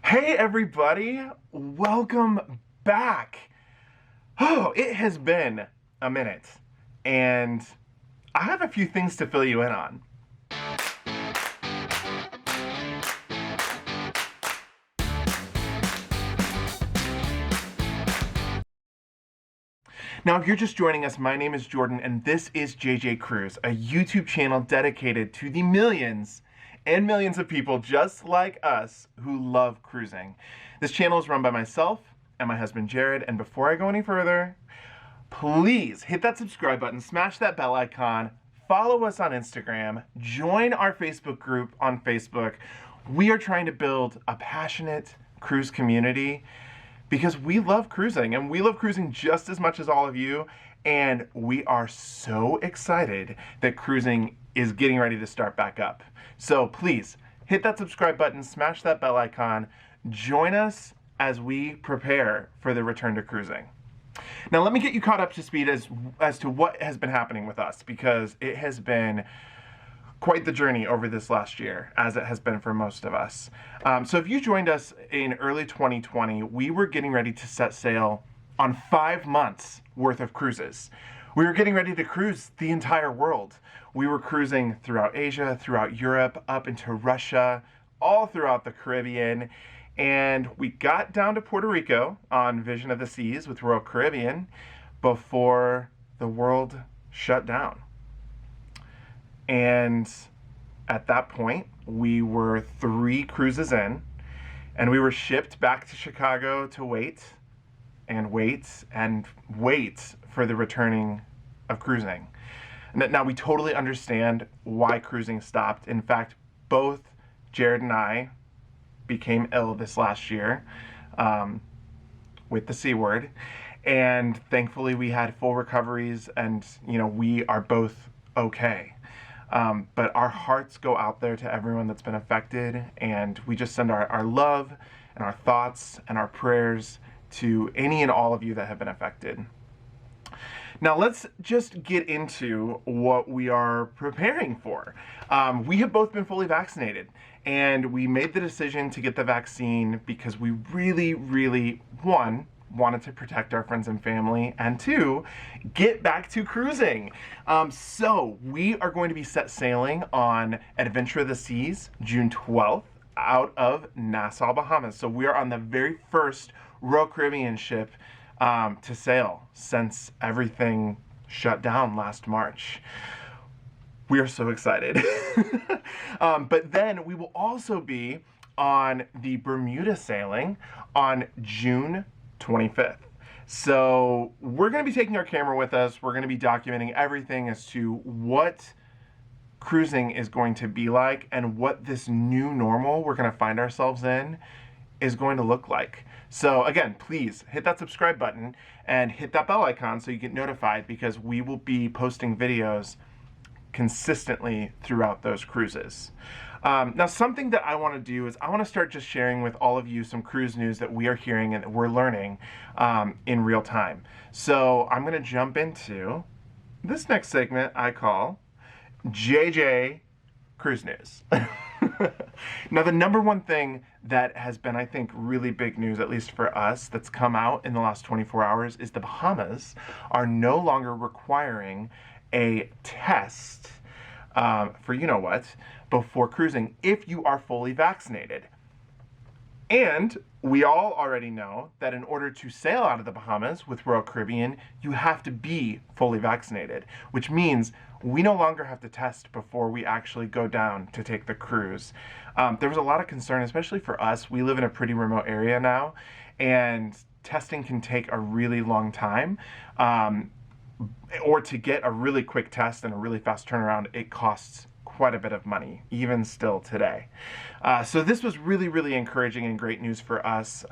Hey everybody, welcome back. Oh, it has been a minute, and I have a few things to fill you in on. Now, if you're just joining us, my name is Jordan, and this is JJ Cruise, a YouTube channel dedicated to the millions and millions of people just like us who love cruising. This channel is run by myself and my husband Jared, and before I go any further, please hit that subscribe button, smash that bell icon, follow us on Instagram, join our Facebook group on Facebook. We are trying to build a passionate cruise community because we love cruising, and we love cruising just as much as all of you, and we are so excited that cruising is getting ready to start back up. So please hit that subscribe button, smash that bell icon, join us as we prepare for the return to cruising. Now let me get you caught up to speed as to what has been happening with us, because it has been quite the journey over this last year, as it has been for most of us. So if you joined us in early 2020, we were getting ready to set sail on 5 months worth of cruises. We were getting ready to cruise the entire world. We were cruising throughout Asia, throughout Europe, up into Russia, all throughout the Caribbean. And we got down to Puerto Rico on Vision of the Seas with Royal Caribbean before the world shut down. And at that point, we were 3 cruises in, and we were shipped back to Chicago to wait and wait and wait for the returning of cruising. Now, we totally understand why cruising stopped. In fact, both Jared and I became ill this last year with the C word, and thankfully we had full recoveries, and we are both okay. But our hearts go out there to everyone that's been affected, and we just send our love and our thoughts and our prayers to any and all of you that have been affected. Now let's just get into what we are preparing for. We have both been fully vaccinated, and we made the decision to get the vaccine because we really, one, wanted to protect our friends and family, and 2, get back to cruising. So we are going to be set sailing on Adventure of the Seas June 12th out of Nassau, Bahamas. So we are on the very first Royal Caribbean ship to sail since everything shut down last March. We are so excited. But then we will also be on the Bermuda sailing on June 25th. So we're going to be taking our camera with us. We're going to be documenting everything as to what cruising is going to be like and what this new normal we're going to find ourselves in is going to look like. So again, please hit that subscribe button and hit that bell icon so you get notified, because we will be posting videos consistently throughout those cruises. Now, something that I want to do is I want to start just sharing with all of you some cruise news that we are hearing and that we're learning in real time. So I'm going to jump into this next segment I call JJ Cruise News. Now, the number one thing that has been, I think, really big news, at least for us, that's come out in the last 24 hours is the Bahamas are no longer requiring a test for you-know-what before cruising if you are fully vaccinated. And we all already know that in order to sail out of the Bahamas with Royal Caribbean, you have to be fully vaccinated, which means we no longer have to test before we actually go down to take the cruise. There was a lot of concern, especially for us. We live in a pretty remote area now, and testing can take a really long time. Or to get a really quick test and a really fast turnaround, it costs quite a bit of money, even still today. So this was really encouraging and great news for us.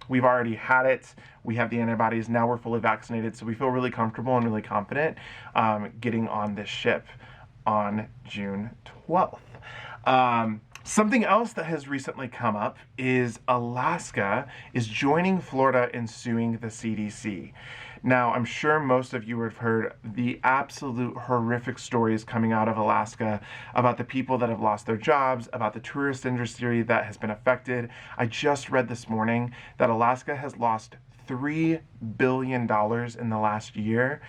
We've already had it. We have the antibodies. Now we're fully vaccinated, so we feel really comfortable and really confident getting on this ship on June 12th. Something else that has recently come up is Alaska is joining Florida in suing the CDC. Now, I'm sure most of you have heard the absolute horrific stories coming out of Alaska about the people that have lost their jobs, about the tourist industry that has been affected. I just read this morning that Alaska has lost $3 billion in the last year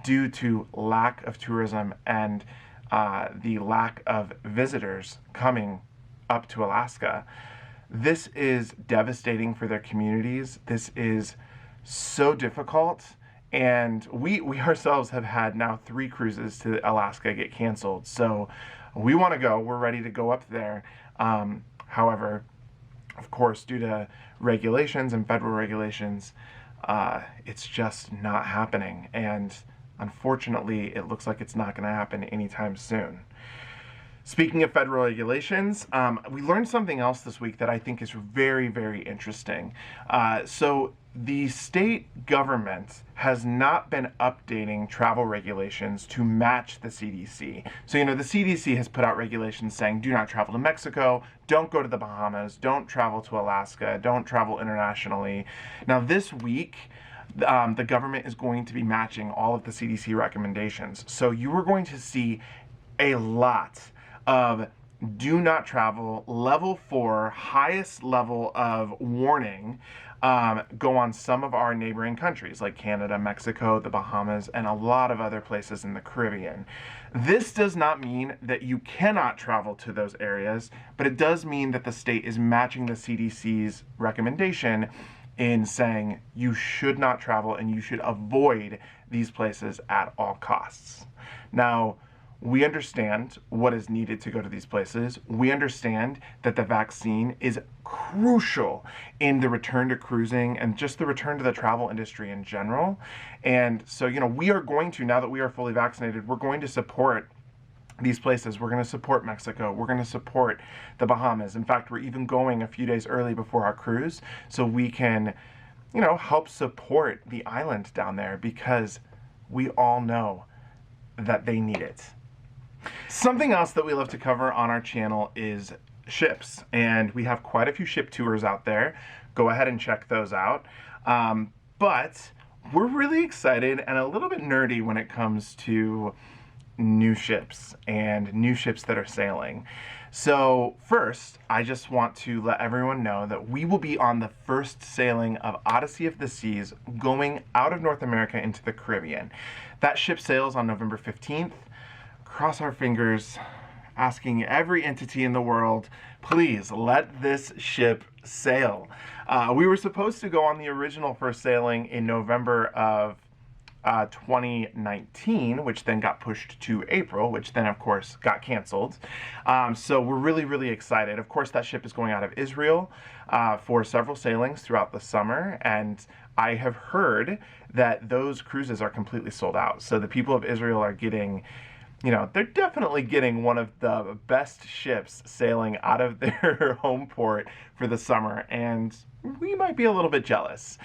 due to lack of tourism and the lack of visitors coming up to Alaska. This is devastating for their communities. This is so difficult. And we ourselves have had now 3 cruises to Alaska get canceled. So we want to go. We're ready to go up there. However, of course, due to regulations and federal regulations, it's just not happening. And unfortunately, it looks like it's not going to happen anytime soon. Speaking of federal regulations, we learned something else this week that I think is very, very interesting. So the state government has not been updating travel regulations to match the CDC. So, the CDC has put out regulations saying do not travel to Mexico, don't go to the Bahamas, don't travel to Alaska, don't travel internationally. Now, this week, the government is going to be matching all of the CDC recommendations. So you are going to see a lot of do not travel, level 4, highest level of warning, go on some of our neighboring countries like Canada, Mexico, the Bahamas, and a lot of other places in the Caribbean. This does not mean that you cannot travel to those areas, but it does mean that the state is matching the CDC's recommendation in saying you should not travel and you should avoid these places at all costs. Now, we understand what is needed to go to these places. We understand that the vaccine is crucial in the return to cruising and just the return to the travel industry in general. And so, we are going to, now that we are fully vaccinated, we're going to support these places. We're going to support Mexico. We're going to support the Bahamas. In fact, we're even going a few days early before our cruise so we can, help support the island down there because we all know that they need it. Something else that we love to cover on our channel is ships, and we have quite a few ship tours out there. Go ahead and check those out. But we're really excited and a little bit nerdy when it comes to new ships and new ships that are sailing. So first, I just want to let everyone know that we will be on the first sailing of Odyssey of the Seas going out of North America into the Caribbean. That ship sails on November 15th. Cross our fingers, asking every entity in the world, please let this ship sail. We were supposed to go on the original first sailing in November of 2019, which then got pushed to April, which then of course got canceled. So we're really, really excited. Of course, that ship is going out of Israel for several sailings throughout the summer, and I have heard that those cruises are completely sold out. So the people of Israel are getting, they're definitely getting one of the best ships sailing out of their home port for the summer, and we might be a little bit jealous.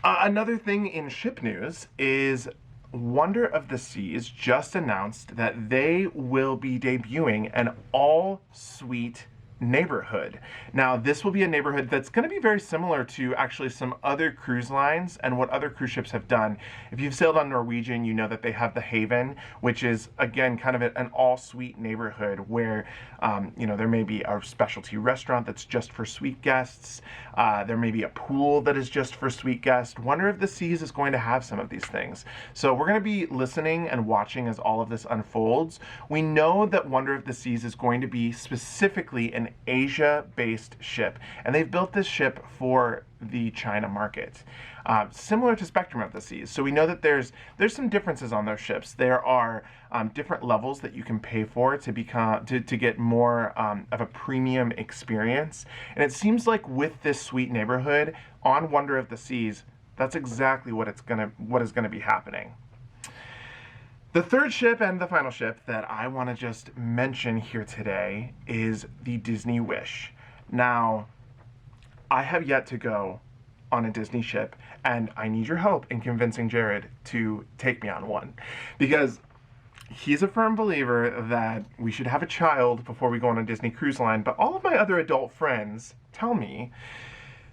Another thing in ship news is Wonder of the Seas just announced that they will be debuting an all-suite neighborhood. Now, this will be a neighborhood that's going to be very similar to actually some other cruise lines and what other cruise ships have done. If you've sailed on Norwegian, you know that they have the Haven, which is, again, kind of an all-suite neighborhood where, there may be a specialty restaurant that's just for suite guests. There may be a pool that is just for suite guests. Wonder of the Seas is going to have some of these things. So we're going to be listening and watching as all of this unfolds. We know that Wonder of the Seas is going to be specifically an Asia-based ship, and they've built this ship for the China market, similar to Spectrum of the Seas. So we know that there's some differences on those ships. There are different levels that you can pay for to get more of a premium experience, and it seems like with this sweet neighborhood on Wonder of the Seas, that's exactly what is going to be happening. The third ship and the final ship that I want to just mention here today is the Disney Wish. Now, I have yet to go on a Disney ship, and I need your help in convincing Jared to take me on one, because he's a firm believer that we should have a child before we go on a Disney cruise line, but all of my other adult friends tell me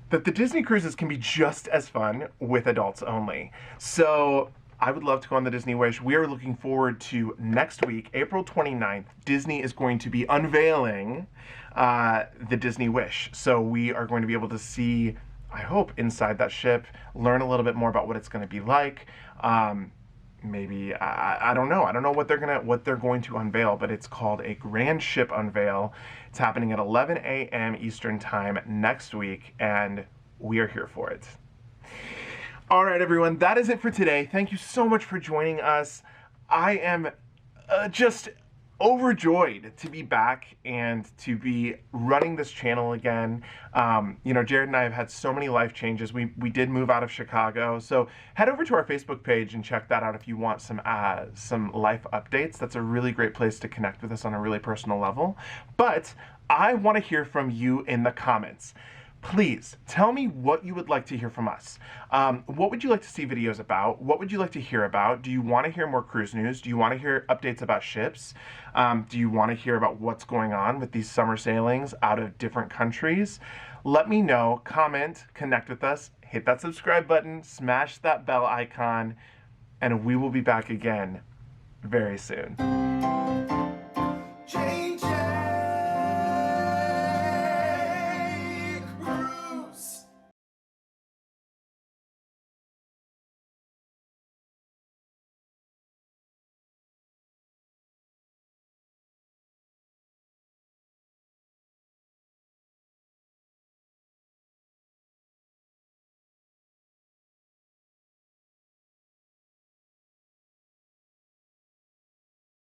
that the Disney cruises can be just as fun with adults only. So I would love to go on the Disney Wish. We are looking forward to next week, April 29th. Disney is going to be unveiling the Disney Wish. So we are going to be able to see, I hope, inside that ship, learn a little bit more about what it's going to be like. Maybe I don't know. I don't know what they're going to unveil, but it's called a Grand Ship Unveil. It's happening at 11 a.m. Eastern Time next week, and we are here for it. All right, everyone, that is it for today. Thank you so much for joining us. I am just overjoyed to be back and to be running this channel again. Jared and I have had so many life changes. We did move out of Chicago, so head over to our Facebook page and check that out if you want some life updates. That's a really great place to connect with us on a really personal level. But I want to hear from you in the comments. Please tell me what you would like to hear from us. What would you like to see videos about? What would you like to hear about? Do you want to hear more cruise news? Do you want to hear updates about ships? Do you want to hear about what's going on with these summer sailings out of different countries? Let me know, comment, connect with us, hit that subscribe button, smash that bell icon, and we will be back again very soon.